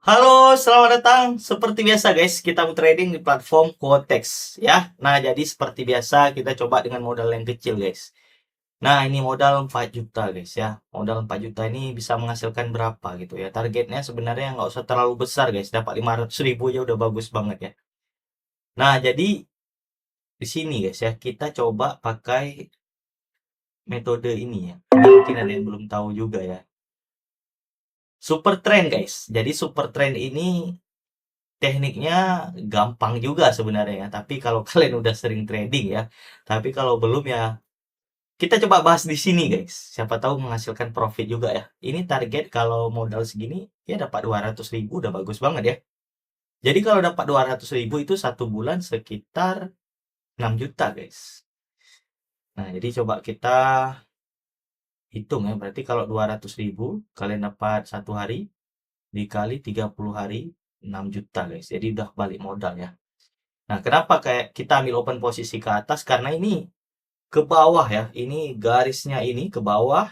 Halo, selamat datang. Seperti biasa guys, kita mau trading di platform Quotex ya. Nah, jadi seperti biasa kita coba dengan modal yang kecil guys. Nah, ini modal 4 juta guys ya. Modal 4 juta ini bisa menghasilkan berapa gitu ya. Targetnya sebenarnya nggak usah terlalu besar guys. Dapat 500 ribu aja udah bagus banget ya. Nah, jadi di sini guys ya, kita coba pakai metode ini ya. Ini mungkin ada yang belum tahu juga ya. Super trend guys. Jadi super trend ini tekniknya gampang juga sebenarnya ya, tapi kalau kalian udah sering trading ya. Tapi kalau belum ya, kita coba bahas di sini guys. Siapa tahu menghasilkan profit juga ya. Ini target kalau modal segini ya dapat 200 ribu udah bagus banget ya. Jadi kalau dapat 200 ribu itu satu bulan sekitar 6 juta guys. Nah, jadi coba kita hitung ya. Berarti kalau 200 ribu kalian dapat satu hari dikali 30 hari 6 juta guys. Jadi udah balik modal ya. Nah, kenapa kayak kita ambil open posisi ke atas? Karena ini ke bawah ya. Ini garisnya ini ke bawah,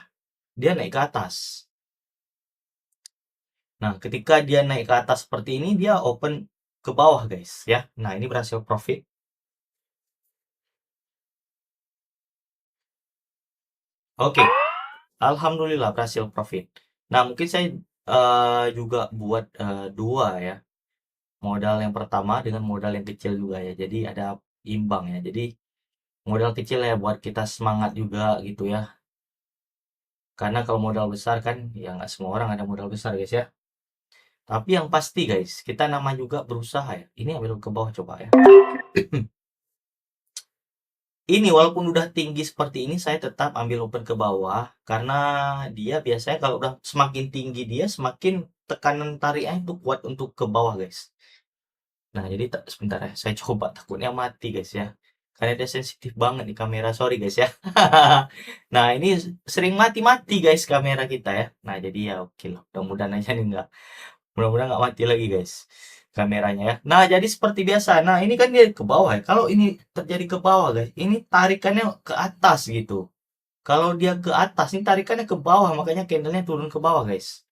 dia naik ke atas. Nah, ketika dia naik ke atas seperti ini, dia open ke bawah guys ya. Nah, ini berhasil profit. Oke, alhamdulillah berhasil profit. Nah, mungkin saya juga buat dua ya. Modal yang pertama dengan modal yang kecil juga ya. Jadi ada imbang ya. Jadi modal kecil ya buat kita semangat juga gitu ya. Karena kalau modal besar kan ya nggak semua orang ada modal besar guys ya. Tapi yang pasti guys, kita nama juga berusaha ya. Ini ambil ke bawah coba ya. Ini walaupun udah tinggi seperti ini, saya tetap ambil open ke bawah. Karena dia biasanya kalau udah semakin tinggi dia, semakin tekanan tariknya itu kuat untuk ke bawah guys. Nah, jadi sebentar ya, saya coba takutnya mati guys ya. Karena dia sensitif banget di kamera, sorry guys ya. Nah, ini sering mati-mati guys kamera kita ya. Nah, jadi ya oke lah. Mudah-mudahan aja nih enggak. Mudah-mudahan nggak mati lagi guys kameranya ya. Nah, jadi seperti biasa. Nah, ini kan dia ke bawah ya. Kalau ini terjadi ke bawah guys, ini tarikannya ke atas gitu. Kalau dia ke atas, ini tarikannya ke bawah, makanya candlenya turun ke bawah guys.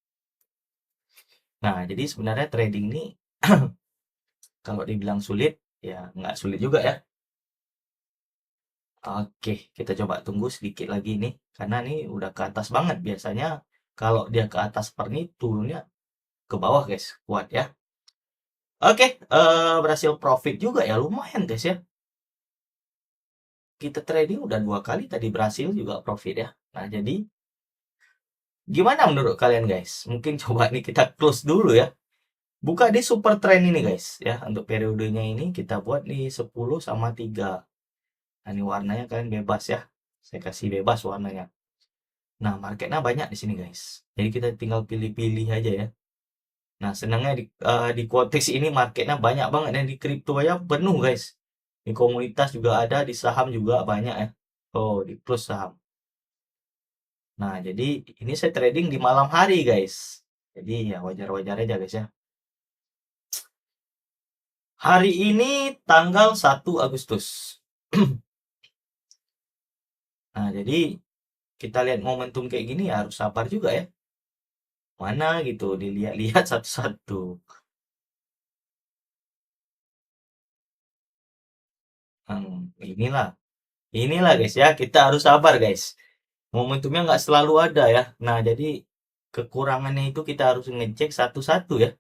Nah, jadi sebenarnya trading ini kalau dibilang sulit, ya nggak sulit juga ya. Oke, kita coba tunggu sedikit lagi nih. Karena ini udah ke atas banget. Biasanya kalau dia ke atas seperti ini, turunnya ke bawah guys. Kuat ya. Oke, berhasil profit juga ya. Lumayan guys ya. Kita trading udah 2 kali tadi berhasil juga profit ya. Nah, jadi gimana menurut kalian guys? Mungkin coba nih kita close dulu ya. Buka di super trend ini guys ya. Untuk periodenya ini kita buat di 10 sama 3. Nah, ini warnanya kalian bebas ya. Saya kasih bebas warnanya. Nah, marketnya banyak di sini guys. Jadi kita tinggal pilih-pilih aja ya. Nah, senangnya di Quotex ini marketnya banyak banget dan di kripto aja penuh guys. Di komunitas juga ada, di saham juga banyak ya. Oh, di plus saham. Nah, jadi ini saya trading di malam hari, guys. Jadi ya wajar-wajar aja, guys ya. Hari ini tanggal 1 Agustus. Nah, jadi kita lihat momentum kayak gini ya harus sabar juga ya. Mana gitu, dilihat-lihat satu-satu. Inilah, inilah guys ya, kita harus sabar guys. Momentumnya nggak selalu ada ya. Nah, jadi kekurangannya itu kita harus ngecek satu-satu ya.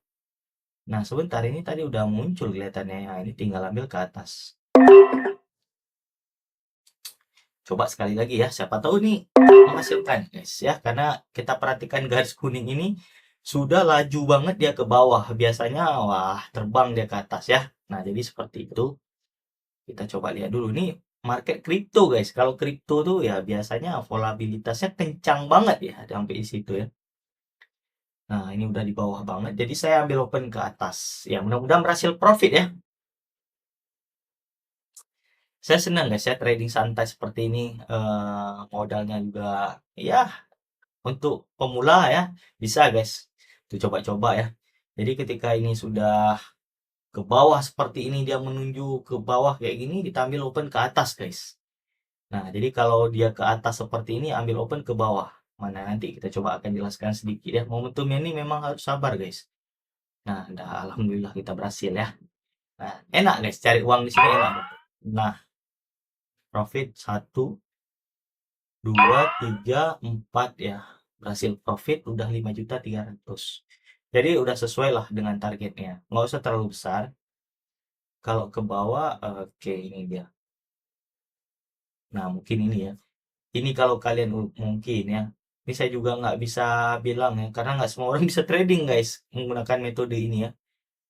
Nah, sebentar ini tadi udah muncul kelihatannya ya. Ini tinggal ambil ke atas. Coba sekali lagi ya, siapa tahu nih menghasilkan guys ya, karena kita perhatikan garis kuning ini sudah laju banget dia ke bawah. Biasanya wah terbang dia ke atas ya. Nah, jadi seperti itu. Kita coba lihat dulu nih market kripto guys. Kalau kripto tuh ya biasanya volatilitasnya kencang banget ya sampai di situ ya. Nah, ini udah di bawah banget. Jadi saya ambil open ke atas. Ya, mudah-mudahan berhasil profit ya. Saya senang guys ya trading santai seperti ini. Modalnya juga ya untuk pemula ya bisa guys. Tuh coba-coba ya. Jadi ketika ini sudah ke bawah seperti ini dia menuju ke bawah kayak gini kita ambil open ke atas guys. Nah, jadi kalau dia ke atas seperti ini ambil open ke bawah. Mana nanti kita coba akan jelaskan sedikit ya. Momentumnya ini memang harus sabar guys. Nah, alhamdulillah kita berhasil ya. Nah, enak guys, cari uang di sini enak. Nah, profit 1, 2, 3, 4 ya. Berhasil profit udah 5.300.000. Jadi udah sesuai lah dengan targetnya. Nggak usah terlalu besar. Kalau ke bawah, oke ini dia. Nah, mungkin ini ya. Ini kalau kalian mungkin ya. Ini saya juga nggak bisa bilang ya, karena nggak semua orang bisa trading guys menggunakan metode ini ya.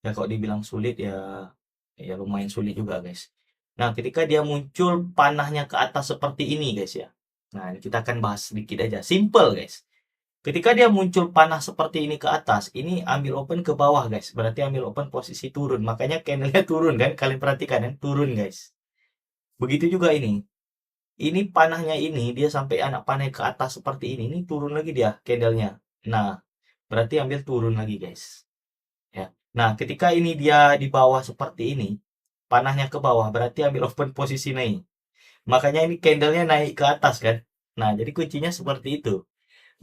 Ya kalau dibilang sulit ya, ya lumayan sulit juga guys. Nah, ketika dia muncul panahnya ke atas seperti ini guys ya. Nah, ini kita akan bahas sedikit aja. Simple guys. Ketika dia muncul panah seperti ini ke atas, ini ambil open ke bawah guys. Berarti ambil open posisi turun. Makanya candlenya turun kan. Kalian perhatikan kan, turun guys. Begitu juga ini. Ini panahnya ini dia sampai anak panah ke atas seperti ini turun lagi dia candlenya. Nah, berarti ambil turun lagi guys. Ya. Nah, ketika ini dia di bawah seperti ini, panahnya ke bawah, berarti ambil open posisi naik. Makanya ini candlenya naik ke atas kan. Nah, jadi kuncinya seperti itu.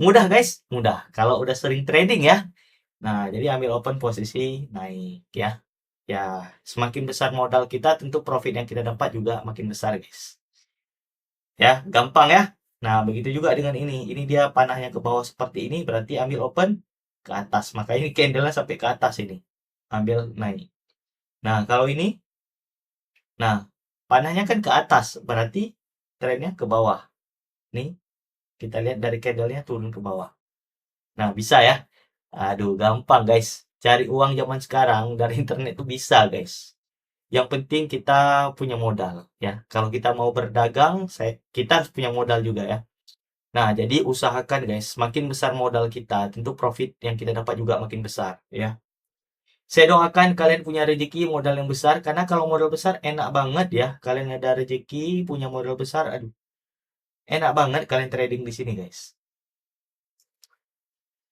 Mudah guys, mudah. Kalau udah sering trading ya. Nah, jadi ambil open posisi naik ya. Ya, semakin besar modal kita, tentu profit yang kita dapat juga makin besar guys. Ya, gampang ya. Nah, begitu juga dengan ini. Ini dia panahnya ke bawah seperti ini, berarti ambil open ke atas. Maka ini candlenya sampai ke atas ini. Ambil naik. Nah, kalau ini, nah, panahnya kan ke atas, berarti trennya ke bawah. Nih, kita lihat dari candlenya turun ke bawah. Nah, bisa ya. Aduh, gampang guys. Cari uang zaman sekarang dari internet itu bisa guys. Yang penting kita punya modal ya. Kalau kita mau berdagang, kita harus punya modal juga ya. Nah, jadi usahakan guys, makin besar modal kita, tentu profit yang kita dapat juga makin besar ya. Saya doakan kalian punya rezeki modal yang besar, karena kalau modal besar enak banget ya. Kalian ada rezeki, punya modal besar, aduh, enak banget kalian trading di sini guys.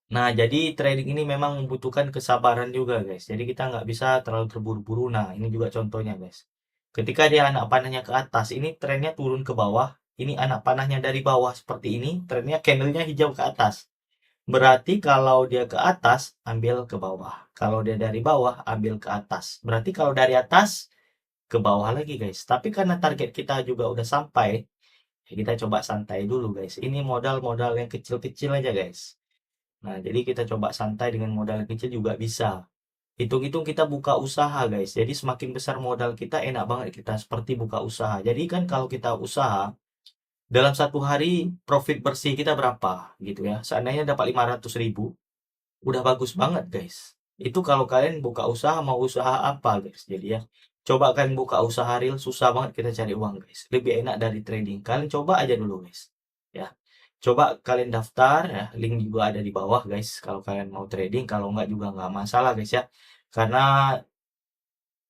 Nah, jadi trading ini memang membutuhkan kesabaran juga guys. Jadi kita nggak bisa terlalu terburu-buru. Nah, ini juga contohnya guys. Ketika dia anak panahnya ke atas, ini trennya turun ke bawah. Ini anak panahnya dari bawah seperti ini, trennya candlenya hijau ke atas. Berarti kalau dia ke atas, ambil ke bawah. Kalau dia dari bawah, ambil ke atas. Berarti kalau dari atas, ke bawah lagi guys. Tapi karena target kita juga udah sampai, ya kita coba santai dulu guys. Ini modal-modal yang kecil-kecil aja guys. Nah, jadi kita coba santai dengan modal yang kecil juga bisa. Hitung-hitung kita buka usaha guys. Jadi semakin besar modal kita, enak banget kita seperti buka usaha. Jadi kan kalau kita usaha, dalam satu hari profit bersih kita berapa gitu ya. Seandainya dapat 500.000, udah bagus banget guys. Itu kalau kalian buka usaha, mau usaha apa guys. Jadi ya, coba kalian buka usaha real, susah banget kita cari uang guys. Lebih enak dari trading. Kalian coba aja dulu guys. Ya, coba kalian daftar ya, link juga ada di bawah guys. Kalau kalian mau trading, kalau nggak juga nggak masalah guys ya. Karena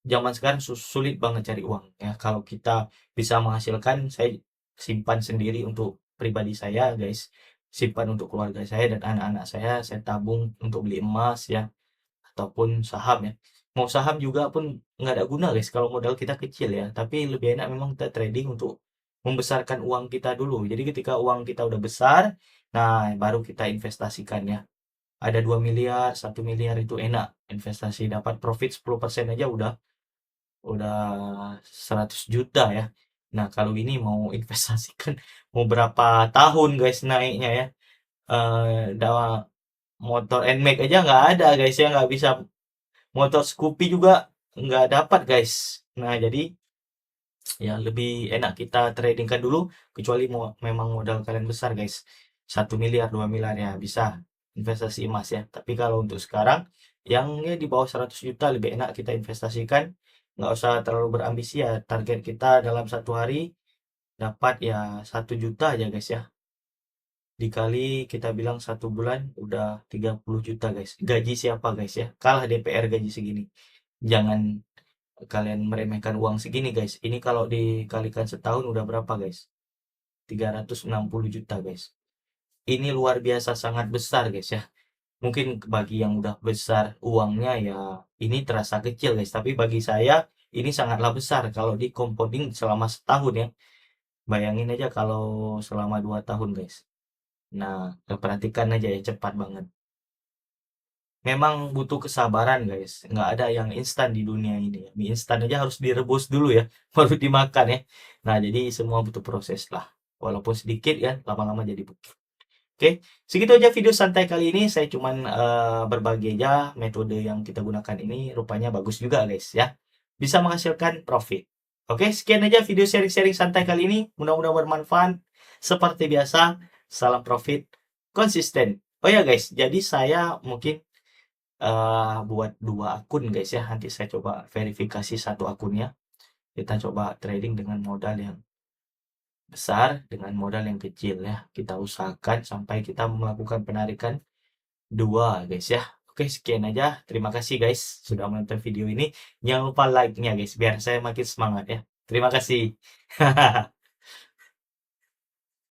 zaman sekarang sulit banget cari uang ya. Kalau kita bisa menghasilkan, saya simpan sendiri untuk pribadi saya guys, simpan untuk keluarga saya dan anak-anak saya tabung untuk beli emas ya, ataupun saham ya. Mau saham juga pun nggak ada guna guys kalau modal kita kecil ya, tapi lebih enak memang kita trading untuk membesarkan uang kita dulu. Jadi ketika uang kita udah besar, nah baru kita investasikan ya. Ada 2 miliar, 1 miliar, itu enak investasi, dapat profit 10% aja udah 100 juta ya. Nah, kalau ini mau investasikan mau berapa tahun guys naiknya ya. Motor NMAX aja nggak ada guys ya, nggak bisa. Motor Scoopy juga nggak dapat guys. Nah, jadi ya lebih enak kita tradingkan dulu, kecuali memang modal kalian besar guys. 1 miliar, 2 miliar ya bisa investasi emas ya. Tapi kalau untuk sekarang yang ya di bawah 100 juta lebih enak kita investasikan. Nggak usah terlalu berambisi ya. Target kita dalam satu hari dapat ya 1 juta aja guys ya. Dikali kita bilang 1 bulan udah 30 juta guys. Gaji siapa guys ya? Kalah DPR gaji segini. Jangan kalian meremehkan uang segini guys. Ini kalau dikalikan setahun udah berapa guys? 360 juta guys. Ini luar biasa sangat besar guys ya. Mungkin bagi yang udah besar uangnya ya ini terasa kecil guys. Tapi bagi saya ini sangatlah besar kalau di compounding selama setahun ya. Bayangin aja kalau selama 2 tahun guys. Nah, perhatikan aja ya, cepat banget. memang butuh kesabaran guys. Nggak ada yang instan di dunia ini. Mie instan aja harus direbus dulu ya, baru dimakan ya. Nah, jadi semua butuh proses lah. Walaupun sedikit ya, lama-lama jadi bukit. Oke, segitu aja video santai kali ini. Saya cuman berbagi aja metode yang kita gunakan ini. Rupanya bagus juga guys ya. Bisa menghasilkan profit. Oke, sekian aja video sharing-sharing santai kali ini. Mudah-mudahan bermanfaat. Seperti biasa, salam profit konsisten. Oh ya guys, jadi saya mungkin buat 2 akun guys ya. Nanti saya coba verifikasi satu akunnya. Kita coba trading dengan modal yang besar, dengan modal yang kecil ya. Kita usahakan sampai kita melakukan penarikan 2 guys ya. Oke, sekian aja. Terima kasih guys sudah menonton video ini. Jangan lupa like-nya guys, biar saya makin semangat ya. Terima kasih.